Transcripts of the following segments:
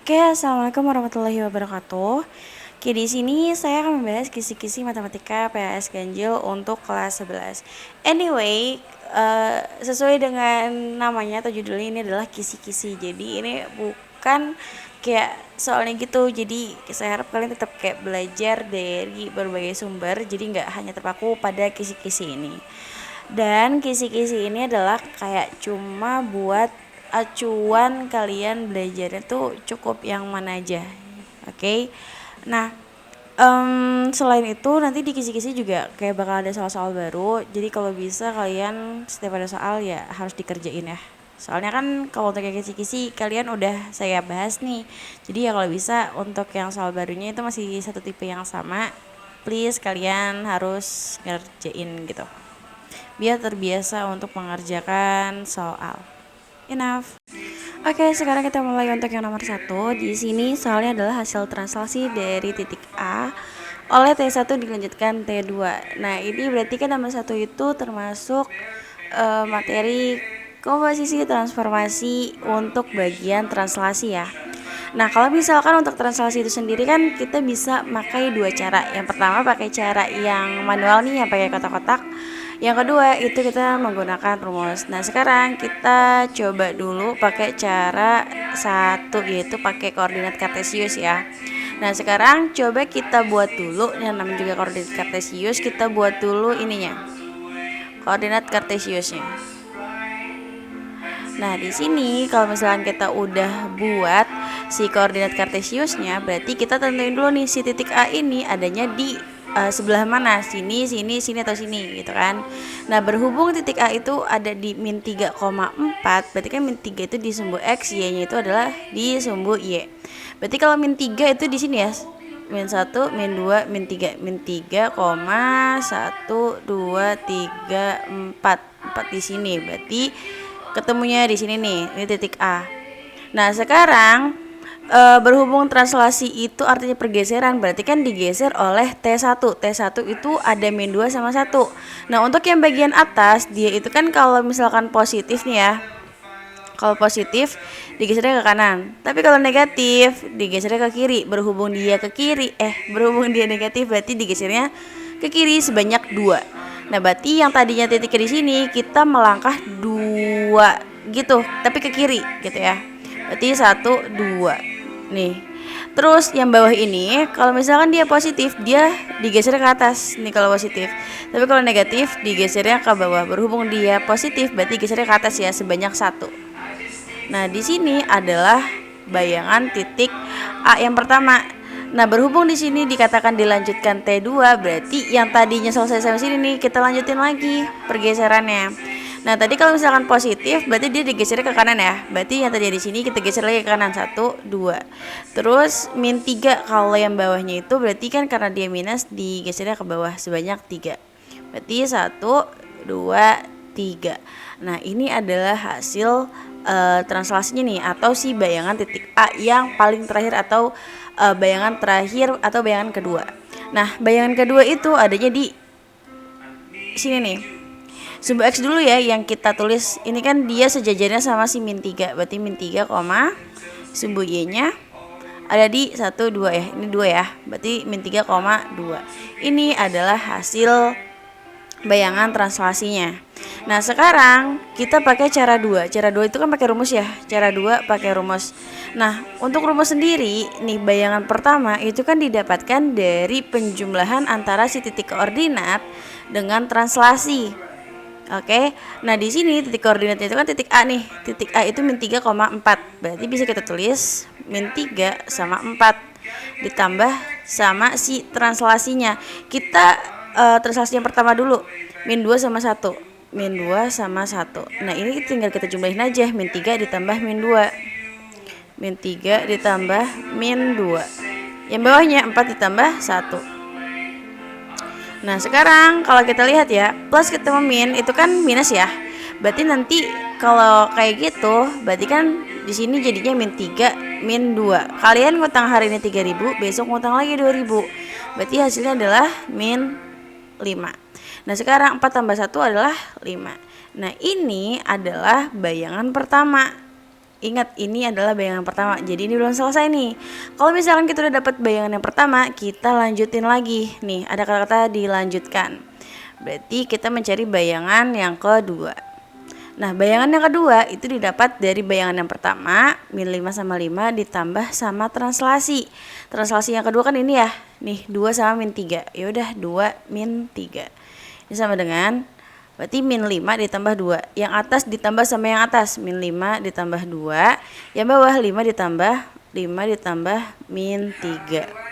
Oke, assalamualaikum warahmatullahi wabarakatuh. Oke, di sini saya akan membahas kisi-kisi matematika PAS ganjil untuk kelas 11. Anyway, sesuai dengan namanya atau judulnya, ini adalah kisi-kisi. Jadi ini bukan kayak soalnya gitu. Jadi saya harap kalian tetap kayak belajar dari berbagai sumber. Jadi nggak hanya terpaku pada kisi-kisi ini. Dan kisi-kisi ini adalah kayak cuma buat acuan kalian belajarnya tuh cukup yang mana aja. Oke. Nah, selain itu nanti di kisi-kisi juga kayak bakal ada soal-soal baru. Jadi kalau bisa kalian setiap ada soal ya harus dikerjain ya. Soalnya kan kalau untuk yang kisi-kisi kalian udah saya bahas nih. Jadi ya kalau bisa untuk yang soal barunya itu masih satu tipe yang sama. Please kalian harus ngerjain gitu, biar terbiasa untuk mengerjakan soal. Enough. Oke, sekarang kita mulai untuk yang nomor 1. Di sini soalnya adalah hasil translasi dari titik A oleh T1 dilanjutkan T2. Nah, ini berarti kan nomor 1 itu termasuk materi komposisi transformasi untuk bagian translasi ya. Nah, kalau misalkan untuk translasi itu sendiri kan kita bisa pakai dua cara. Yang pertama pakai cara yang manual nih, yang pakai kotak-kotak. Yang kedua itu kita menggunakan rumus. Nah, sekarang kita coba dulu pakai cara satu, yaitu pakai koordinat kartesius ya. Nah, sekarang coba kita buat dulu yang namanya juga koordinat kartesius. Kita buat dulu ininya, koordinat kartesiusnya. Nah, di sini kalau misalkan kita udah buat si koordinat kartesiusnya, berarti kita tentuin dulu nih si titik A ini adanya di sebelah mana, sini, sini, sini atau sini gitu kan. Nah, berhubung titik A itu ada di min 3,4, berarti kan min 3 itu di sumbu X, Y-nya itu adalah di sumbu Y. Berarti kalau min 3 itu di sini ya, min 1, min 2, min 3, min 3,1, 2, 3, 4 di sini. Berarti ketemunya di sini nih, ini titik A. Nah, sekarang berhubung translasi itu artinya pergeseran, berarti kan digeser oleh T1. T1 itu ada min 2 sama 1. Nah, untuk yang bagian atas, dia itu kan kalau misalkan positif nih ya, kalau positif digesernya ke kanan. Tapi kalau negatif digesernya ke kiri. Berhubung dia negatif, berarti digesernya ke kiri sebanyak 2. Nah, berarti yang tadinya titiknya di sini kita melangkah 2 gitu, tapi ke kiri gitu ya. Berarti 1, 2. Nih. Terus yang bawah ini kalau misalkan dia positif, dia digeser ke atas nih kalau positif. Tapi kalau negatif digesernya ke bawah. Berhubung dia positif berarti gesernya ke atas ya, sebanyak 1. Nah, di sini adalah bayangan titik A yang pertama. Nah, berhubung di sini dikatakan dilanjutkan T2, berarti yang tadinya selesai sampai sini nih kita lanjutin lagi pergeserannya. Nah, tadi kalau misalkan positif berarti dia digeser ke kanan ya. Berarti yang tadi di sini kita geser lagi ke kanan, 1, 2. Terus min 3 kalau yang bawahnya itu berarti kan karena dia minus digesernya ke bawah sebanyak 3. Berarti 1, 2, 3. Nah, ini adalah hasil translasinya nih, atau si bayangan titik A yang paling terakhir, atau bayangan terakhir atau bayangan kedua. Nah, bayangan kedua itu adanya di sini nih. Sumbu X dulu ya yang kita tulis. Ini kan dia sejajarnya sama si min 3. Berarti min 3, sumbu Y-nya ada di 1, 2 ya. Ini 2 ya. Berarti min 3, 2. Ini adalah hasil bayangan translasinya. Nah, sekarang kita pakai cara 2. Cara 2 itu kan pakai rumus ya. Cara 2 pakai rumus. Nah, untuk rumus sendiri nih, bayangan pertama itu kan didapatkan dari penjumlahan antara si titik koordinat dengan translasi. Oke. Nah, di sini titik koordinatnya itu kan titik A nih. Titik A itu min 3,4. Berarti bisa kita tulis min 3 sama 4 ditambah sama si translasinya. Kita translasi yang pertama dulu. Min 2 sama 1. Min 2 sama 1. Nah, ini tinggal kita jumlahin aja. Min 3 ditambah min 2. Min 3 ditambah min 2. Yang bawahnya 4 ditambah 1. Nah, sekarang kalau kita lihat ya, plus ketemu min itu kan minus ya. Berarti nanti kalau kayak gitu, berarti kan di sini jadinya min 3, min 2. Kalian ngutang hari ini 3.000, besok ngutang lagi 2.000. Berarti hasilnya adalah min 5. Nah, sekarang 4 tambah 1 adalah 5. Nah, ini adalah bayangan pertama. ingat ini adalah bayangan pertama, jadi ini belum selesai nih. Kalau misalkan kita udah dapat bayangan yang pertama, kita lanjutin lagi nih, ada kata-kata dilanjutkan, berarti kita mencari bayangan yang kedua. Nah, bayangan yang kedua itu didapat dari bayangan yang pertama, min 5 sama 5 ditambah sama translasi. Translasi yang kedua kan ini ya, nih 2 sama min 3. Ya udah 2 min 3. Ini sama dengan, berarti min 5 ditambah 2. Yang atas ditambah sama yang atas, min 5 ditambah 2. Yang bawah 5 ditambah min 3.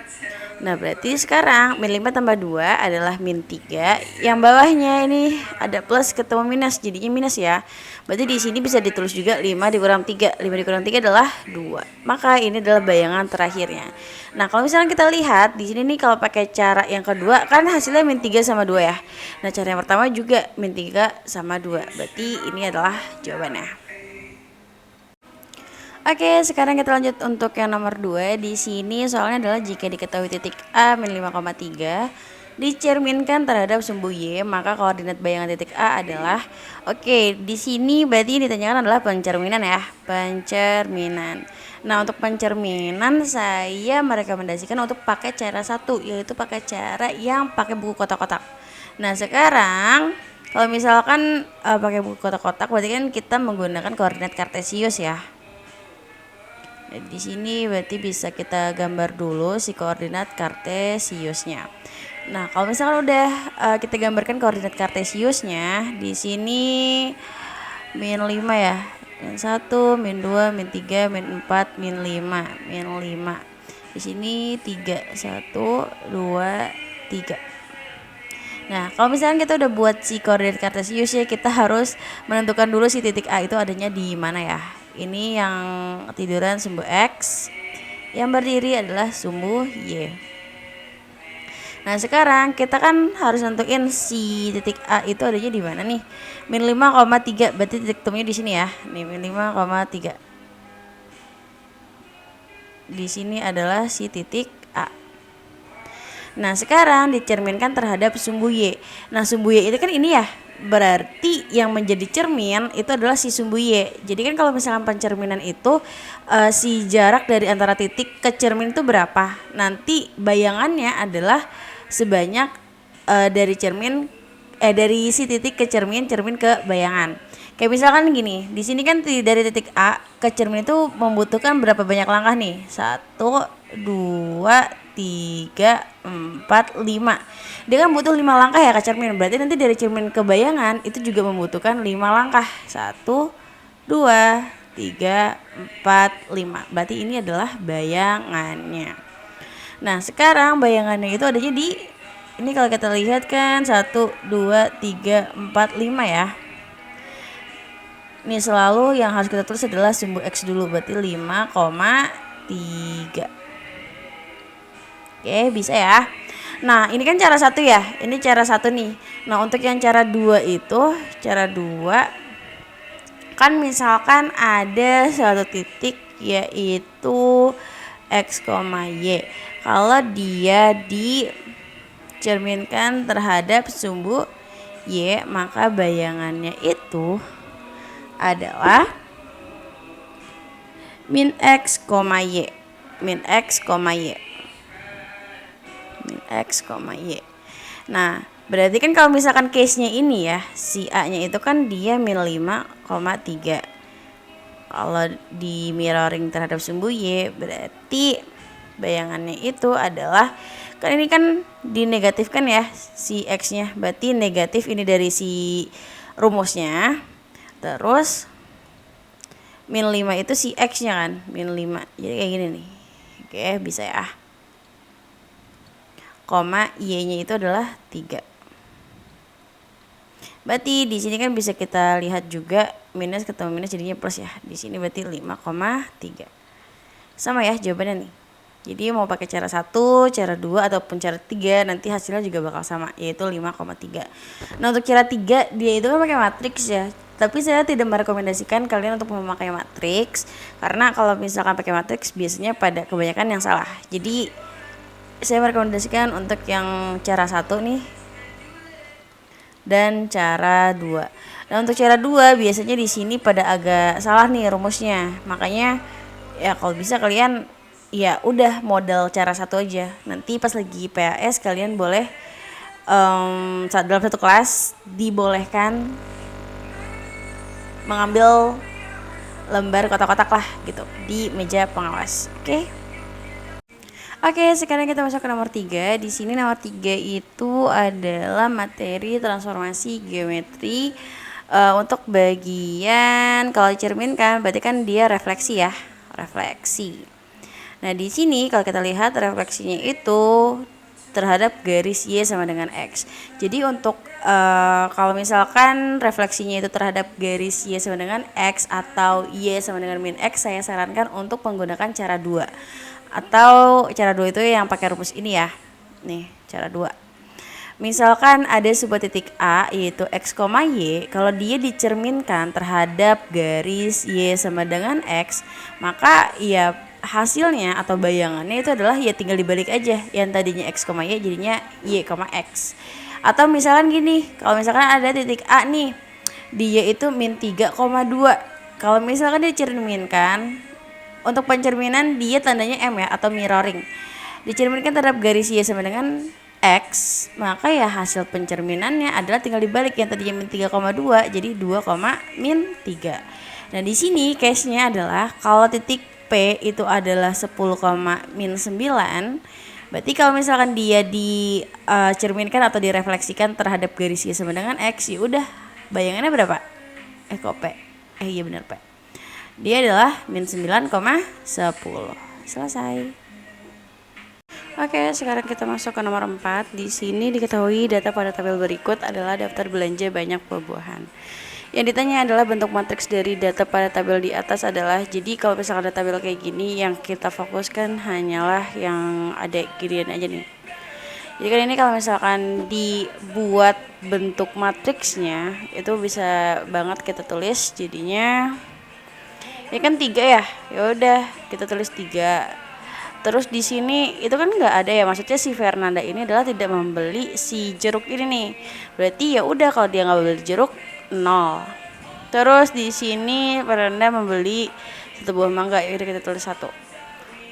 Nah, berarti sekarang min 5 tambah 2 adalah min 3. Yang bawahnya ini ada plus ketemu minus, jadinya minus ya. Berarti di sini bisa ditulis juga 5 dikurang 3. 5 dikurang 3 adalah 2. Maka ini adalah bayangan terakhirnya. Nah, kalau misalnya kita lihat di sini nih, kalau pakai cara yang kedua kan hasilnya min 3 sama 2 ya. Nah, cara yang pertama juga min 3 sama 2. Berarti ini adalah jawabannya. Oke, sekarang kita lanjut untuk yang nomor 2. Di sini soalnya adalah jika diketahui titik A min 5,3 dicerminkan terhadap sumbu Y, maka koordinat bayangan titik A adalah, oke, di sini berarti yang ditanyakan adalah pencerminan ya, pencerminan. Nah, untuk pencerminan saya merekomendasikan untuk pakai cara satu, yaitu pakai cara yang pakai buku kotak-kotak. Nah, sekarang kalau misalkan pakai buku kotak-kotak, berarti kan kita menggunakan koordinat kartesius ya. Di sini berarti bisa kita gambar dulu si koordinat kartesiusnya. Nah, kalau misalkan udah kita gambarkan koordinat kartesiusnya, di sini min 5 ya. Min 1, min 2, min 3, min 4, min 5, min 5. Di sini 3, 1, 2, 3. Nah, kalau misalnya kita udah buat si koordinat kartesius ya, kita harus menentukan dulu si titik A itu adanya di mana ya. Ini yang tiduran sumbu X, yang berdiri adalah sumbu Y. Nah, sekarang kita kan harus nentuin si titik A itu adanya di mana nih. Min 5,3 berarti titik temunya di sini ya. Nih min 5,3. Di sini adalah si titik A. Nah, sekarang dicerminkan terhadap sumbu Y. Nah, sumbu Y itu kan ini ya. Berarti yang menjadi cermin itu adalah si sumbu Y. Jadi kan kalau misalkan pencerminan itu si jarak dari antara titik ke cermin itu berapa? Nanti bayangannya adalah sebanyak dari cermin dari si titik ke cermin, cermin ke bayangan. Kayak misalkan gini, di sini kan dari titik A ke cermin itu membutuhkan berapa banyak langkah nih? 1, 2, 3, 4, 5. Dia kan butuh 5 langkah ya ke cermin. Berarti nanti dari cermin ke bayangan itu juga membutuhkan 5 langkah. 1, 2, 3, 4, 5. Berarti ini adalah bayangannya. Nah, sekarang bayangannya itu adanya di ini, kalau kita lihat kan 1, 2, 3, 4, 5 ya. Ini selalu yang harus kita tulis adalah sumbu X dulu, berarti 5,3. Oke, bisa ya. Nah, ini kan cara satu ya. Ini cara satu nih. Nah, untuk yang cara 2 itu, cara 2 kan misalkan ada suatu titik yaitu X, Y. Kalau dia dicerminkan terhadap sumbu Y, maka bayangannya itu adalah min X, Y. Min X, Y. Min X, Y. Nah, berarti kan kalau misalkan case-nya ini ya, si A-nya itu kan dia min 5,3. Kalau di mirroring terhadap sumbu Y, berarti bayangannya itu adalah, kan ini kan dinegatifkan ya si X-nya, berarti negatif ini dari si rumusnya. Terus min 5 itu si X-nya kan, min 5. Jadi kayak gini nih. Oke, bisa ya. Koma Y-nya itu adalah 3. Berarti di sini kan bisa kita lihat juga minus ketemu minus jadinya plus ya. Di sini berarti 5,3. Sama ya jawabannya nih. Jadi mau pakai cara 1, cara 2 ataupun cara 3 nanti hasilnya juga bakal sama, yaitu 5,3. Nah, untuk cara 3 dia itu kan pakai matriks ya. Tapi saya tidak merekomendasikan kalian untuk memakai matriks, karena kalau misalkan pakai matriks biasanya pada kebanyakan yang salah. Jadi saya merekomendasikan untuk yang cara 1 nih dan cara 2. Nah untuk cara 2 biasanya di sini pada agak salah nih rumusnya, makanya ya kalau bisa kalian ya udah modal cara 1 aja. Nanti pas lagi PAS kalian boleh dalam satu kelas dibolehkan mengambil lembar kotak-kotak lah gitu di meja pengawas. Oke, sekarang kita masuk ke nomor 3. Di sini nomor 3 itu adalah materi transformasi geometri. Untuk bagian kalau dicerminkan berarti kan dia refleksi ya, refleksi. Nah, di sini kalau kita lihat refleksinya itu terhadap garis Y sama dengan X. Jadi untuk kalau misalkan refleksinya itu terhadap garis Y sama dengan X atau Y sama dengan min X, saya sarankan untuk menggunakan cara 2. Atau cara 2 itu yang pakai rumus ini ya. Nih, cara 2. Misalkan ada sebuah titik A yaitu X, Y, kalau dia dicerminkan terhadap garis Y sama dengan X, maka ya hasilnya atau bayangannya itu adalah ya tinggal dibalik aja, yang tadinya X, Y jadinya Y, X. Atau misalkan gini, kalau misalkan ada titik A nih, dia itu min 3,2. Kalau misalkan dicerminkan, untuk pencerminan dia tandanya M ya, atau mirroring. Dicerminkan terhadap garis Y sama dengan X, maka ya hasil pencerminannya adalah tinggal dibalik, yang tadinya min 3,2 jadi 2, min 3. Nah di sini case-nya adalah kalau titik P itu adalah 10, min 9, berarti kalau misalkan dia dicerminkan atau direfleksikan terhadap garis Y sama dengan X, ya udah bayangannya berapa? Kok P? Iya benar P. Dia adalah min 9,10. Selesai. Oke, sekarang kita masuk ke nomor 4. Di sini diketahui data pada tabel berikut adalah daftar belanja banyak buah-buahan. Yang ditanya adalah bentuk matriks dari data pada tabel di atas adalah, jadi kalau misalkan ada tabel kayak gini, yang kita fokuskan hanyalah yang ada ginian aja nih. Jadi kan ini kalau misalkan dibuat bentuk matriksnya itu bisa banget kita tulis jadinya ya kan 3 ya. Ya udah, kita tulis 3. Terus di sini itu kan nggak ada ya, maksudnya si Fernanda ini adalah tidak membeli si jeruk ini nih. Berarti ya udah kalau dia nggak beli jeruk 0. Terus di sini Fernanda membeli 1 buah mangga, ya udah kita tulis 1.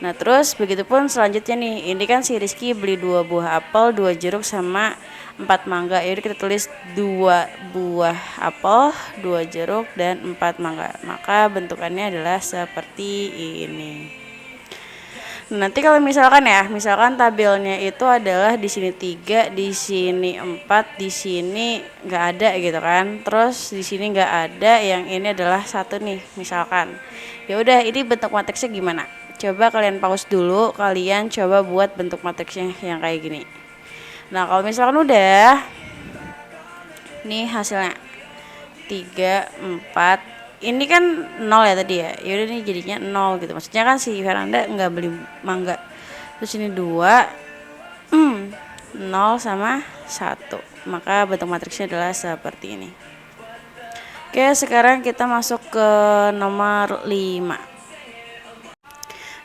Nah, terus begitupun selanjutnya nih. Ini kan si Rizky beli 2 buah apel, 2 jeruk sama 4 mangga. Ya udah kita tulis 2 buah apel, 2 jeruk dan 4 mangga. Maka bentukannya adalah seperti ini. Nanti kalau misalkan tabelnya itu adalah di sini 3, di sini 4, di sini nggak ada gitu kan. Terus di sini nggak ada, yang ini adalah 1 nih misalkan. Ya udah, ini bentuk matriksnya gimana? Coba kalian pause dulu, kalian coba buat bentuk matriksnya yang kayak gini. Nah, kalau misalkan udah, nih hasilnya 3, 4, ini kan 0 ya tadi ya. Yaudah nih jadinya 0 gitu. Maksudnya kan si Fernanda nggak beli mangga. Terus ini 2, 0 sama 1. Maka bentuk matriksnya adalah seperti ini. Oke, sekarang kita masuk ke nomor 5.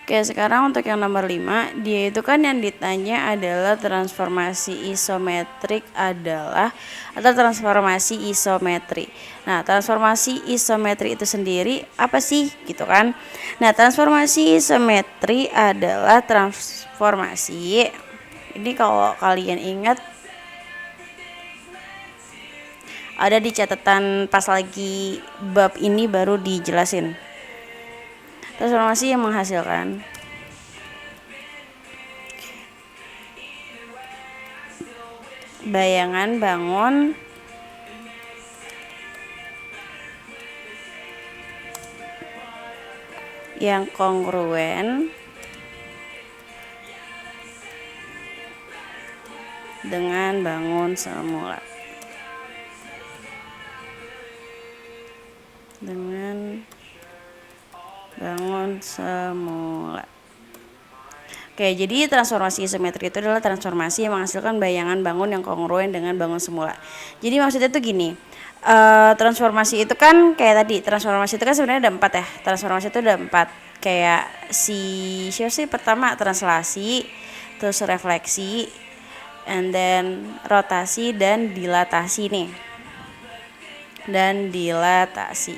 Oke, sekarang untuk yang nomor 5, dia itu kan yang ditanya adalah transformasi isometrik adalah atau transformasi isometri. Nah, transformasi isometri itu sendiri apa sih gitu kan? Nah, transformasi isometri adalah transformasi. Ini kalau kalian ingat ada di catatan pas lagi bab ini baru dijelasin. Transformasi yang menghasilkan bayangan bangun yang kongruen dengan bangun semula. Oke, jadi transformasi isometri itu adalah transformasi yang menghasilkan bayangan bangun yang kongruen dengan bangun semula. Jadi maksudnya itu gini, transformasi itu kan kayak tadi, transformasi itu kan sebenarnya ada 4 ya. Transformasi itu ada 4. Kayak siapa sih pertama translasi, terus refleksi, and then rotasi dan dilatasi nih. dan dilatasi.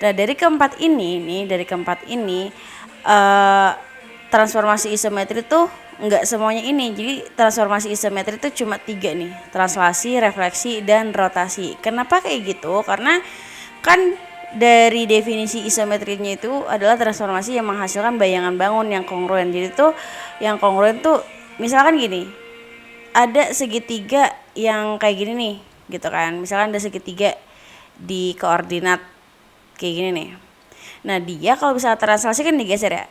Nah, dari keempat ini transformasi isometri tuh nggak semuanya ini. Jadi transformasi isometri itu cuma 3 nih, translasi, refleksi, dan rotasi. Kenapa kayak gitu? Karena kan dari definisi isometrinya itu adalah transformasi yang menghasilkan bayangan bangun yang kongruen. Jadi tuh yang kongruen tuh misalkan gini, ada segitiga yang kayak gini nih gitu kan, misalkan ada segitiga di koordinat kayak gini nih. Nah dia kalau bisa translasi kan digeser ya,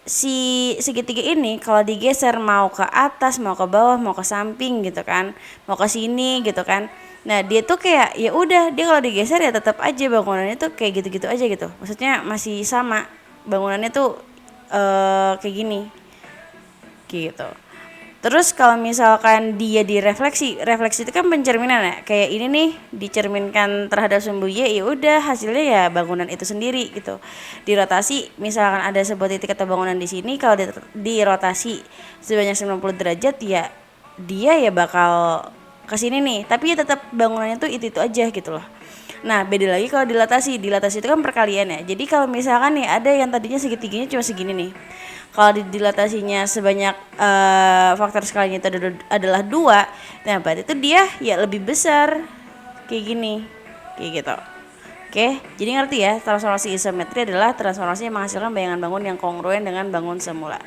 si segitiga ini kalau digeser mau ke atas, mau ke bawah, mau ke samping gitu kan, mau ke sini gitu kan. Nah dia tuh kayak ya udah, dia kalau digeser ya tetap aja bangunannya tuh kayak gitu-gitu aja gitu, maksudnya masih sama bangunannya tuh kayak gini gitu. Terus kalau misalkan dia direfleksi, refleksi itu kan pencerminan ya. Kayak ini nih dicerminkan terhadap sumbu Y, ya udah hasilnya ya bangunan itu sendiri gitu. Dirotasi, misalkan ada sebuah titik atau bangunan di sini, kalau dirotasi sebanyak 90 derajat ya dia ya bakal ke sini nih, tapi ya tetap bangunannya tuh itu aja gitu loh. Nah beda lagi kalau dilatasi itu kan perkalian ya. Jadi kalau misalkan nih ada yang tadinya segitiganya cuma segini nih, kalau dilatasinya sebanyak faktor skalinya itu adalah 2, nah berarti itu dia ya lebih besar kayak gini, kayak gitu. Oke, jadi ngerti ya, transformasi isometri adalah transformasi yang menghasilkan bayangan bangun yang kongruen dengan bangun semula.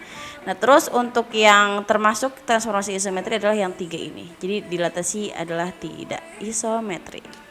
Nah terus untuk yang termasuk transformasi isometri adalah yang 3 ini. Jadi dilatasi adalah tidak isometri.